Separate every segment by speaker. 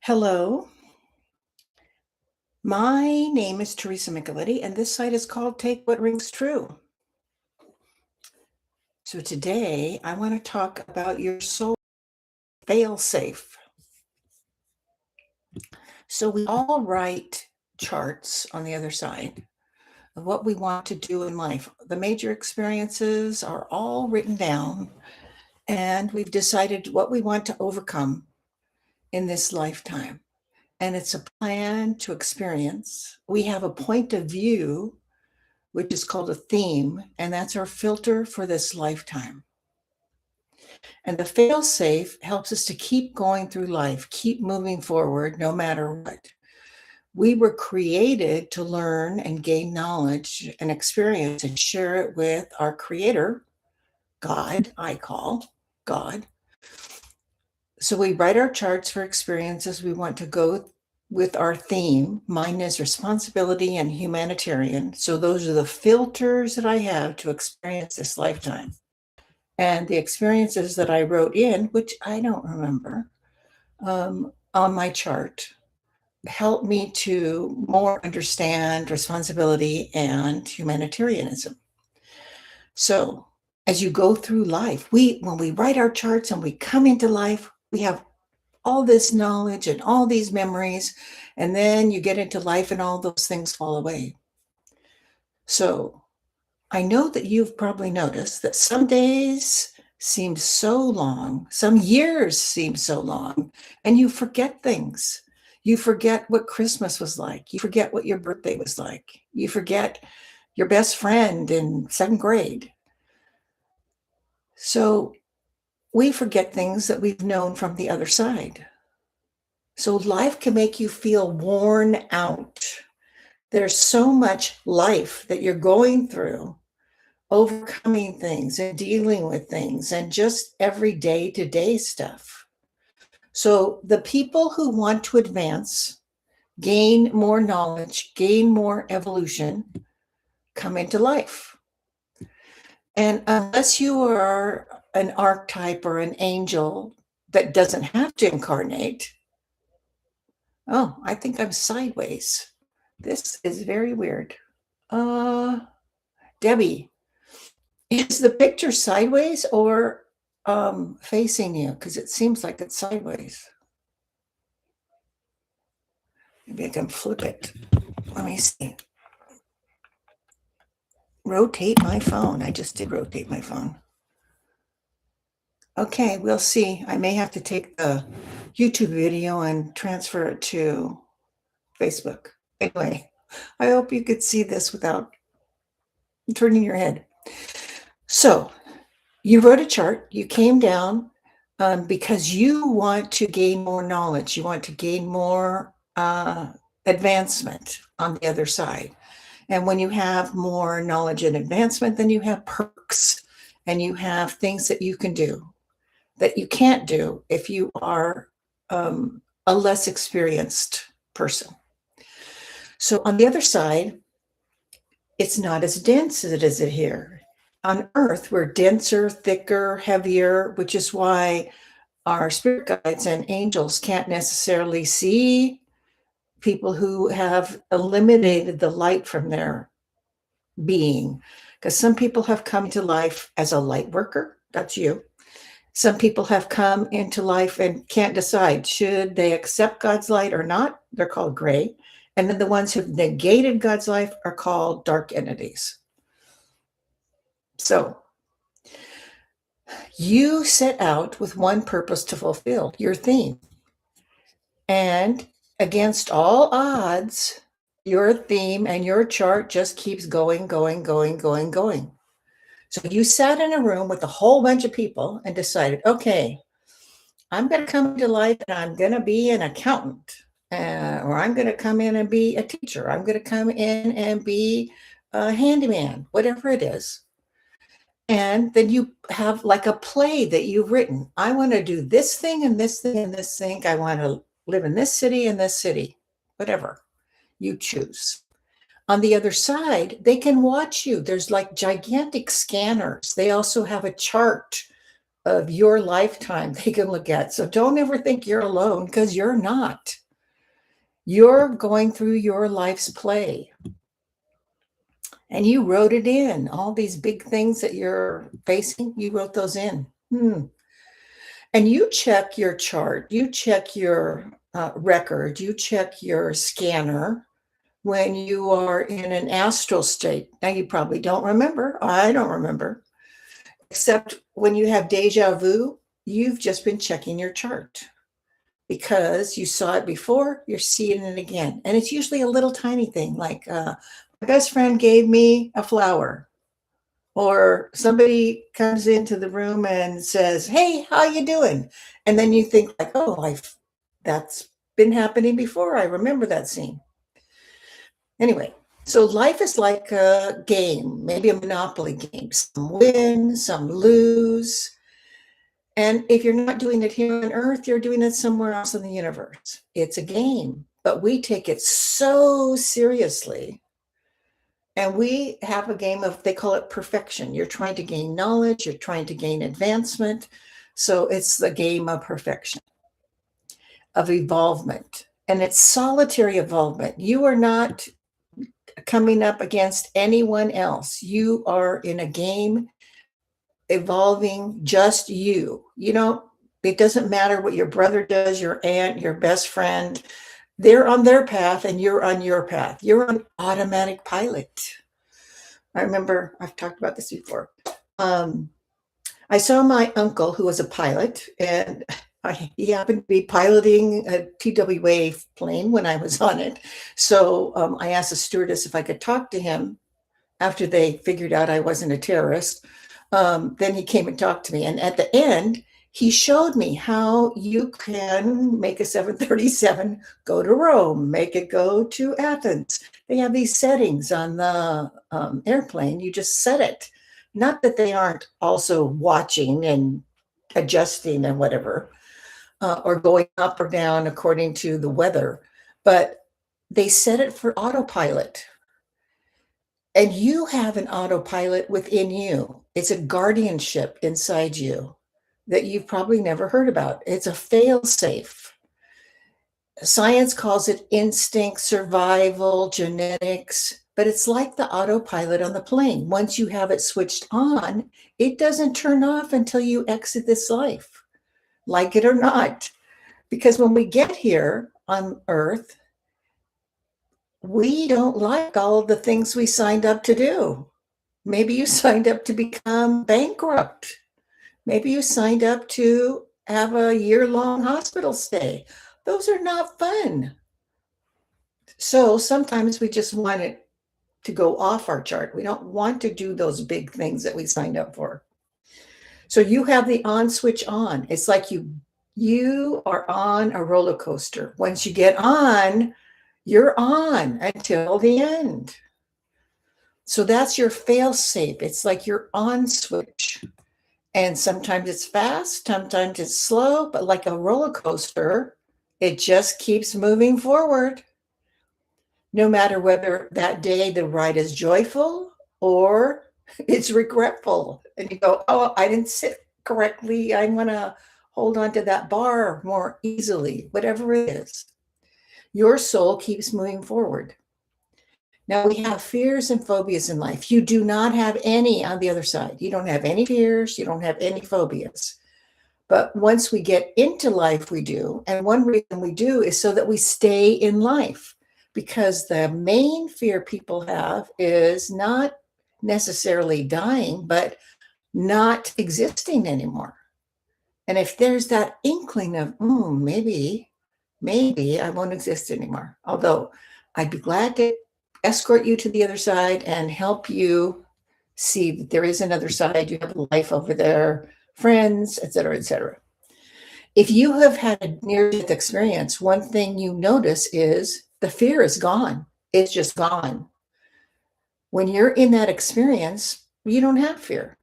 Speaker 1: Hello, my name is Teresa Micheletti, and this site is called Take What Rings True. So today I want to talk about your soul fail-safe. So we all write charts on the other side of what we want to do in life. The major experiences are all written down, and we've decided what we want to overcome in this lifetime. And it's a plan to experience. We have a point of view, which is called a theme, and that's our filter for this lifetime. And the fail safe helps us to keep going through life, keep moving forward no matter what. We were created to learn and gain knowledge and experience and share it with our creator, God, I call God. So we write our charts for experiences we want to go with our theme. Mine is responsibility and humanitarian. So those are the filters that I have to experience this lifetime. And the experiences that I wrote in, which I don't remember, on my chart, help me to more understand responsibility and humanitarianism. So as you go through life, when we write our charts and we come into life, we have all this knowledge and all these memories, and then you get into life and all those things fall away. So I know that you've probably noticed that some days seem so long, some years seem so long, and you forget things. You forget what Christmas was like. You forget what your birthday was like. You forget your best friend in second grade. So we forget things that we've known from the other side. So life can make you feel worn out. There's so much life that you're going through, overcoming things and dealing with things and just every day-to-day stuff. So the people who want to advance, gain more knowledge, gain more evolution, come into life. And unless you are an archetype or an angel that doesn't have to incarnate, oh, I think I'm sideways. This is very weird. Debbie, is the picture sideways or facing you? Because it seems like it's sideways. Maybe I can flip it. Let me see. Rotate my phone. I just did rotate my phone. Okay, we'll see. I may have to take the YouTube video and transfer it to Facebook. Anyway, I hope you could see this without turning your head. So you wrote a chart, you came down because you want to gain more knowledge. You want to gain more advancement on the other side. And when you have more knowledge and advancement, then you have perks and you have things that you can do that you can't do if you are a less experienced person. So on the other side, it's not as dense as it is here. On Earth, we're denser, thicker, heavier, which is why our spirit guides and angels can't necessarily see people who have eliminated the light from their being. Because some people have come to life as a light worker. That's you. Some people have come into life and can't decide, should they accept God's light or not? They're called gray. And then the ones who've negated God's life are called dark entities. So you set out with one purpose to fulfill, your theme. And against all odds, your theme and your chart just keeps going, going, going, going, going. So you sat in a room with a whole bunch of people and decided, okay, I'm going to come to life and I'm going to be an accountant, or I'm going to come in and be a teacher. I'm going to come in and be a handyman, whatever it is. And then you have like a play that you've written. I want to do this thing and this thing and this thing. I want to live in this city and this city, whatever you choose. On the other side, they can watch you. There's like gigantic scanners. They also have a chart of your lifetime they can look at. So don't ever think you're alone, because you're not. You're going through your life's play. And you wrote it in. All these big things that you're facing, you wrote those in. And you check your chart, you check your record, you check your scanner when you are in an astral state. Now, you probably don't remember. I don't remember. Except when you have deja vu, you've just been checking your chart because you saw it before, you're seeing it again. And it's usually a little tiny thing like my best friend gave me a flower, or somebody comes into the room and says, "Hey, how you doing?" And then you think like, "Oh, that's been happening before. I remember that scene." Anyway, so life is like a game, maybe a Monopoly game. Some win, some lose. And if you're not doing it here on Earth, you're doing it somewhere else in the universe. It's a game, but we take it so seriously. And we have a game of, they call it perfection. You're trying to gain knowledge, you're trying to gain advancement. So it's the game of perfection, of evolvement. And it's solitary evolvement. You are not coming up against anyone else. You are in a game evolving, just you. It doesn't matter what your brother does, your aunt, your best friend. They're on their path and you're on your path. You're on automatic pilot. I remember I've talked about this before. I saw my uncle, who was a pilot, and he happened to be piloting a TWA plane when I was on it. So I asked the stewardess if I could talk to him after they figured out I wasn't a terrorist. Then he came and talked to me. And at the end, he showed me how you can make a 737 go to Rome, make it go to Athens. They have these settings on the airplane. You just set it. Not that they aren't also watching and adjusting and whatever, or going up or down according to the weather, but they set it for autopilot. And you have an autopilot within you. It's a guardianship inside you that you've probably never heard about. It's a fail-safe. Science calls it instinct, survival, genetics, but it's like the autopilot on the plane. Once you have it switched on, it doesn't turn off until you exit this life, like it or not. Because when we get here on Earth, we don't like all of the things we signed up to do. Maybe you signed up to become bankrupt. Maybe you signed up to have a year-long hospital stay. Those are not fun. So sometimes we just want it to go off our chart. We don't want to do those big things that we signed up for. So you have the on switch on. It's like you are on a roller coaster. Once you get on, you're on until the end. So that's your fail safe. It's like your on switch. And sometimes it's fast, sometimes it's slow, but like a roller coaster, it just keeps moving forward. No matter whether that day the ride is joyful or it's regretful. And you go, "Oh, I didn't sit correctly. I want to hold on to that bar more easily," whatever it is. Your soul keeps moving forward. Now, we have fears and phobias in life. You do not have any on the other side. You don't have any fears. You don't have any phobias. But once we get into life, we do. And one reason we do is so that we stay in life. Because the main fear people have is not necessarily dying, but not existing anymore. And if there's that inkling of, maybe I won't exist anymore. Although I'd be glad to escort you to the other side and help you see that there is another side. You have a life over there, friends, et cetera, et cetera. If you have had a near-death experience, one thing you notice is the fear is gone. It's just gone. When you're in that experience, you don't have fear.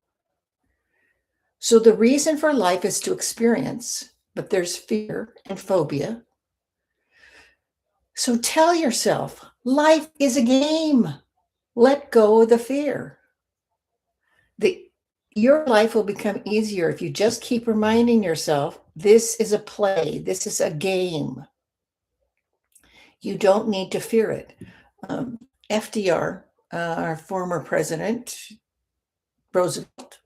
Speaker 1: So the reason for life is to experience, but there's fear and phobia. So tell yourself, life is a game. Let go of the fear. Your life will become easier if you just keep reminding yourself, this is a play, this is a game. You don't need to fear it. Um, FDR, our former president, Roosevelt,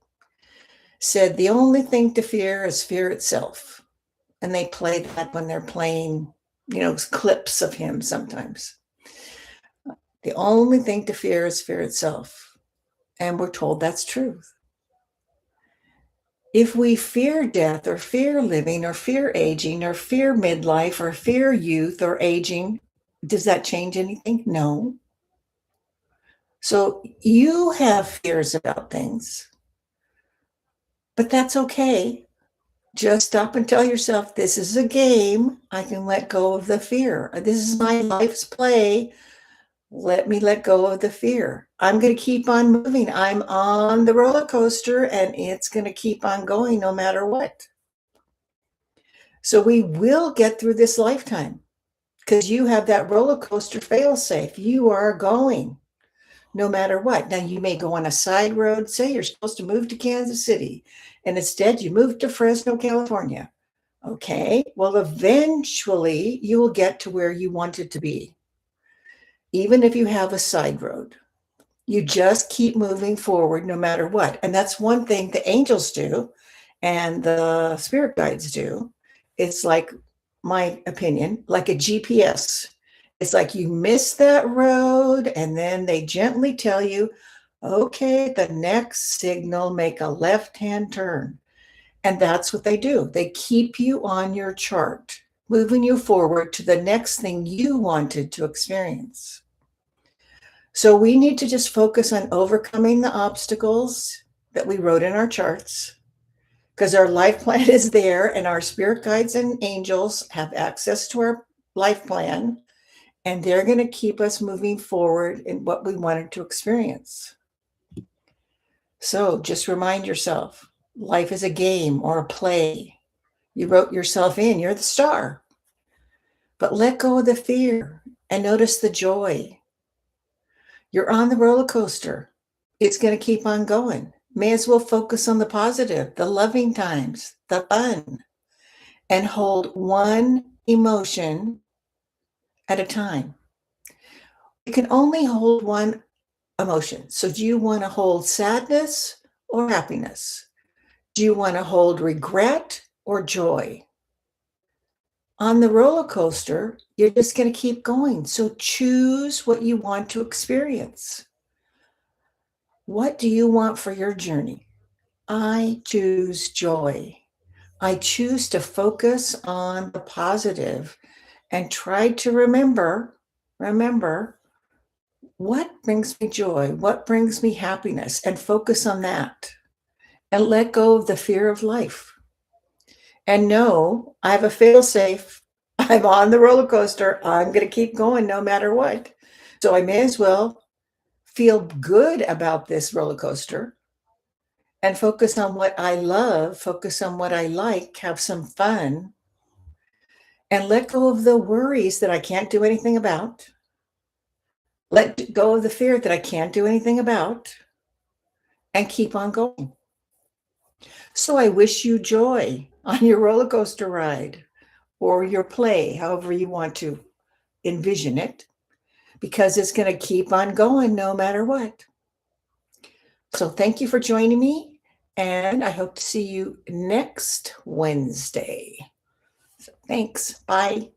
Speaker 1: said the only thing to fear is fear itself. And they play that when they're playing, clips of him sometimes. The only thing to fear is fear itself. And we're told that's truth. If we fear death or fear living or fear aging or fear midlife or fear youth or aging, does that change anything? No. So you have fears about things, but that's okay. Just stop and tell yourself, this is a game. I can let go of the fear. This is my life's play. Let me let go of the fear. I'm going to keep on moving. I'm on the roller coaster and it's going to keep on going no matter what. So we will get through this lifetime because you have that roller coaster fail safe. You are going no matter what. Now you may go on a side road, say you're supposed to move to Kansas City, and instead you move to Fresno, California. Okay, well, eventually you will get to where you wanted to be, even if you have a side road. You just keep moving forward no matter what. And that's one thing the angels do and the spirit guides do. It's like, my opinion, like a GPS. It's like you miss that road and then they gently tell you, okay, the next signal, make a left-hand turn. And that's what they do. They keep you on your chart, moving you forward to the next thing you wanted to experience. So we need to just focus on overcoming the obstacles that we wrote in our charts, because our life plan is there and our spirit guides and angels have access to our life plan, and they're going to keep us moving forward in what we wanted to experience. So just remind yourself, life is a game or a play. You wrote yourself in, you're the star. But let go of the fear and notice the joy. You're on the roller coaster. It's going to keep on going. May as well focus on the positive, the loving times, the fun, and hold one emotion at a time. You can only hold one emotion. So do you want to hold sadness or happiness? Do you want to hold regret or joy? On the roller coaster, you're just going to keep going. So choose what you want to experience. What do you want for your journey? I choose joy. I choose to focus on the positive and try to remember what brings me joy, what brings me happiness, and focus on that and let go of the fear of life. And know I have a fail safe. I'm on the roller coaster. I'm going to keep going no matter what. So I may as well feel good about this roller coaster and focus on what I love, focus on what I like, have some fun, and let go of the worries that I can't do anything about. Let go of the fear that I can't do anything about and keep on going. So I wish you joy on your roller coaster ride or your play, however you want to envision it, because it's going to keep on going no matter what. So thank you for joining me, and I hope to see you next Wednesday. So thanks. Bye.